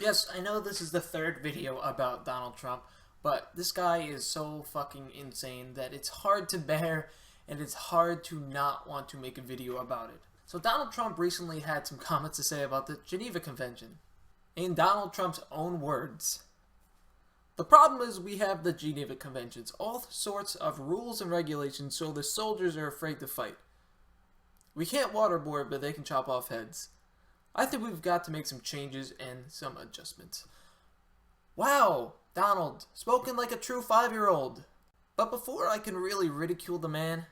Yes, I know this is the third video about Donald Trump, but this guy is so fucking insane that it's hard to bear and it's hard to not want to make a video about it. So Donald Trump recently had some comments to say about the Geneva Convention. In Donald Trump's own words, the problem is we have the Geneva Conventions, all sorts of rules and regulations so the soldiers are afraid to fight. We can't waterboard, but they can chop off heads. I think we've got to make some changes and some adjustments. Wow, Donald, spoken like a true 5-year-old. But before I can really ridicule the man,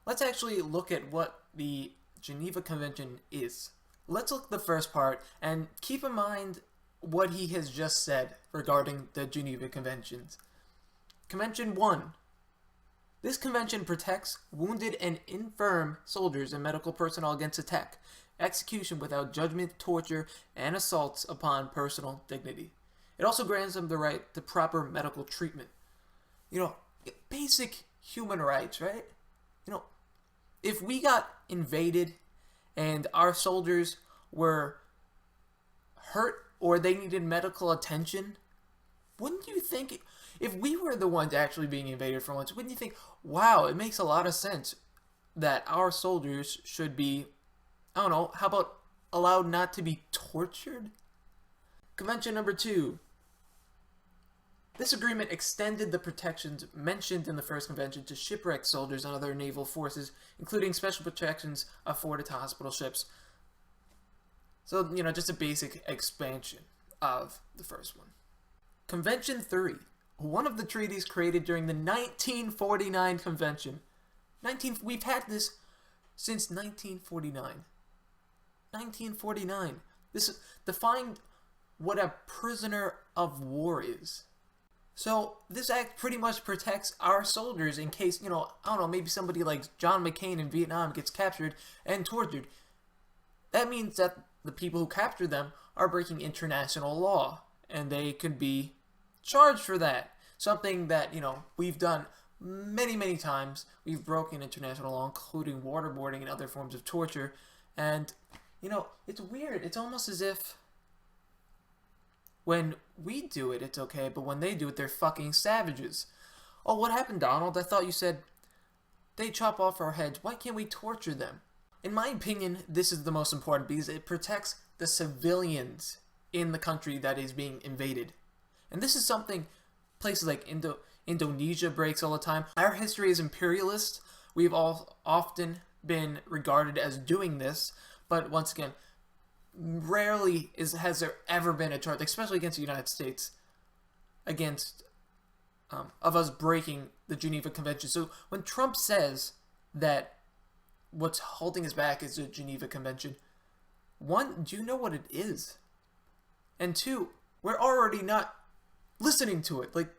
let's actually look at what the Geneva Convention is. Let's look at the first part and keep in mind what he has just said regarding the Geneva Conventions. Convention 1. This convention protects wounded and infirm soldiers and medical personnel against attack, execution without judgment, torture, and assaults upon personal dignity. It also grants them the right to proper medical treatment. Basic human rights, right? If we got invaded and our soldiers were hurt or they needed medical attention, wouldn't you think, if we were the ones actually being invaded for once, wouldn't you think, wow, it makes a lot of sense that our soldiers should be, I don't know, how about allowed not to be tortured? Convention number 2. This agreement extended the protections mentioned in the first convention to shipwrecked soldiers and other naval forces, including special protections afforded to hospital ships. So, just a basic expansion of the first one. Convention 3. One of the treaties created during the 1949 convention. We've had this since 1949. 1949. This defined what a prisoner of war is. So this act pretty much protects our soldiers in case, I don't know, maybe somebody like John McCain in Vietnam gets captured and tortured. That means that the people who captured them are breaking international law, and they could be charged for that. Something that, we've done many, many times. We've broken international law, including waterboarding and other forms of torture. And, it's weird. It's almost as if when we do it, it's okay, but when they do it, they're fucking savages. Oh, what happened, Donald? I thought you said they chop off our heads. Why can't we torture them? In my opinion, this is the most important because it protects the civilians in the country that is being invaded. And this is something places like Indonesia breaks all the time. Our history is imperialist. We've all often been regarded as doing this, but once again, rarely has there ever been a charge, especially against the United States, against of us breaking the Geneva Convention. So when Trump says that what's holding us back is the Geneva Convention, one, do you know what it is? And two, we're already not listening to it. Like,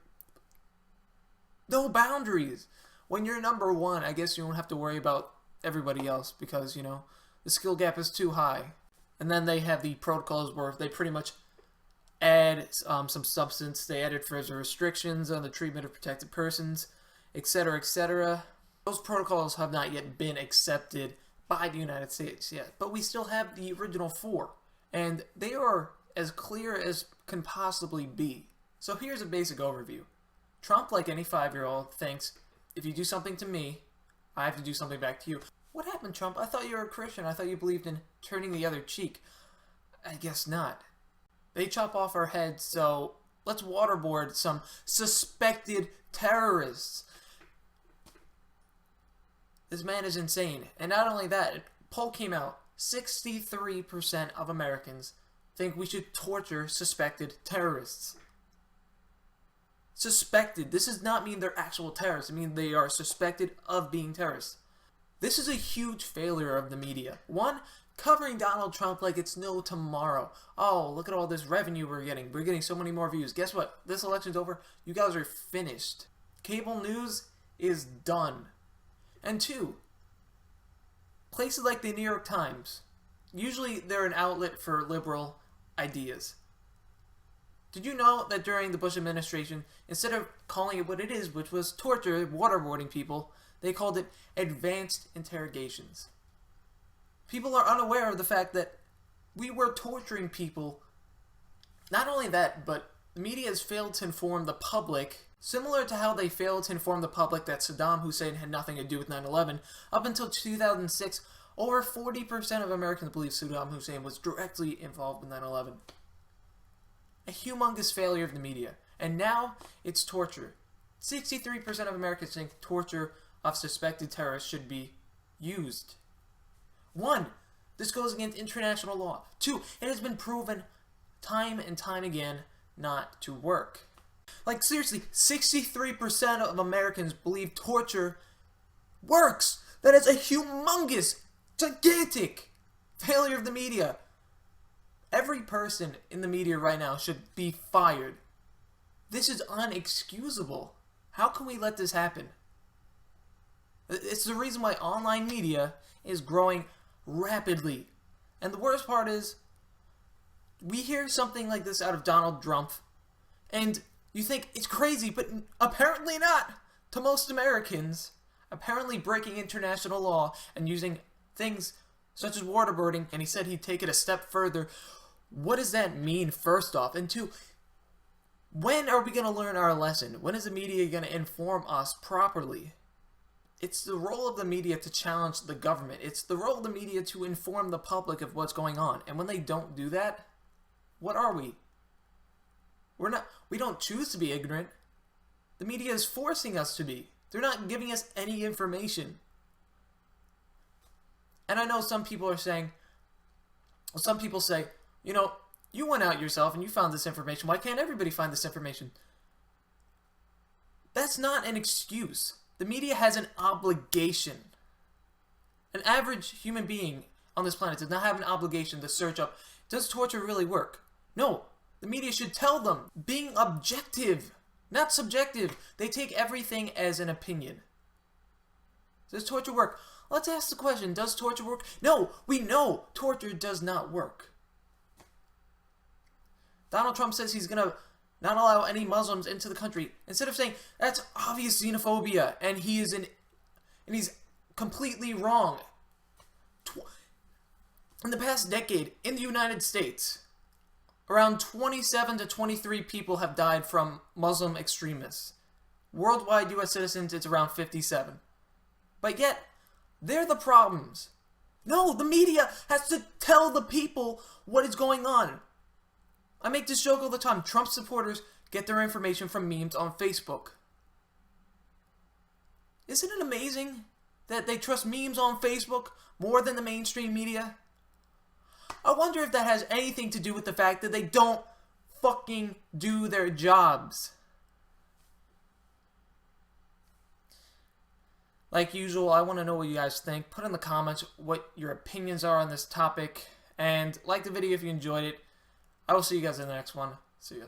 no boundaries. When you're number one, I guess you don't have to worry about everybody else because, the skill gap is too high. And then they have the protocols where they pretty much add some substance. They added further restrictions on the treatment of protected persons, etc., etc. Those protocols have not yet been accepted by the United States yet, but we still have the original 4, and they are as clear as can possibly be. So here's a basic overview. Trump, like any 5-year-old, thinks, if you do something to me, I have to do something back to you. What happened, Trump? I thought you were a Christian. I thought you believed in turning the other cheek. I guess not. They chop off our heads, so let's waterboard some suspected terrorists. This man is insane. And not only that, a poll came out, 63% of Americans think we should torture suspected terrorists. Suspected. This does not mean they're actual terrorists. It means they are suspected of being terrorists. This is a huge failure of the media. One, covering Donald Trump like it's no tomorrow. Oh, look at all this revenue we're getting. We're getting so many more views. Guess what? This election's over. You guys are finished. Cable news is done. And two, places like the New York Times, usually they're an outlet for liberal ideas. Did you know that during the Bush administration, instead of calling it what it is, which was torture, waterboarding people, they called it advanced interrogations? People are unaware of the fact that we were torturing people Not only that, but the media has failed to inform the public, similar to how they failed to inform the public that Saddam Hussein had nothing to do with 9/11. Up until 2006, over 40% of Americans believe Saddam Hussein was directly involved in 9/11. A humongous failure of the media. And now, it's torture. 63% of Americans think torture of suspected terrorists should be used. 1. This goes against international law. 2. It has been proven time and time again not to work. Like, seriously, 63% of Americans believe torture works. That is a humongous, gigantic failure of the media. Every person in the media right now should be fired. This is unexcusable. How can we let this happen? It's the reason why online media is growing rapidly. And the worst part is, we hear something like this out of Donald Trump, and you think it's crazy, but apparently not. To most Americans, apparently breaking international law and using things such as waterboarding, and he said he'd take it a step further. What does that mean, first off? And two, when are we going to learn our lesson? When is the media going to inform us properly? It's the role of the media to challenge the government. It's the role of the media to inform the public of what's going on. And when they don't do that, what are we? We don't choose to be ignorant. The media is forcing us to be. They're not giving us any information. And I know some people say, you know, you went out yourself and you found this information. Why can't everybody find this information? That's not an excuse. The media has an obligation. An average human being on this planet does not have an obligation to search up, does torture really work? No. The media should tell them. Being objective, not subjective. They take everything as an opinion. Does torture work? Let's ask the question, does torture work? No, we know torture does not work. Donald Trump says he's going to not allow any Muslims into the country. Instead of saying, that's obvious xenophobia, and he's completely wrong. In the past decade, in the United States, around 27 to 23 people have died from Muslim extremists. Worldwide U.S. citizens, it's around 57. But yet, they're the problems. No, the media has to tell the people what is going on. I make this joke all the time. Trump supporters get their information from memes on Facebook. Isn't it amazing that they trust memes on Facebook more than the mainstream media? I wonder if that has anything to do with the fact that they don't fucking do their jobs. Like usual, I want to know what you guys think. Put in the comments what your opinions are on this topic. And like the video if you enjoyed it. I will see you guys in the next one. See ya.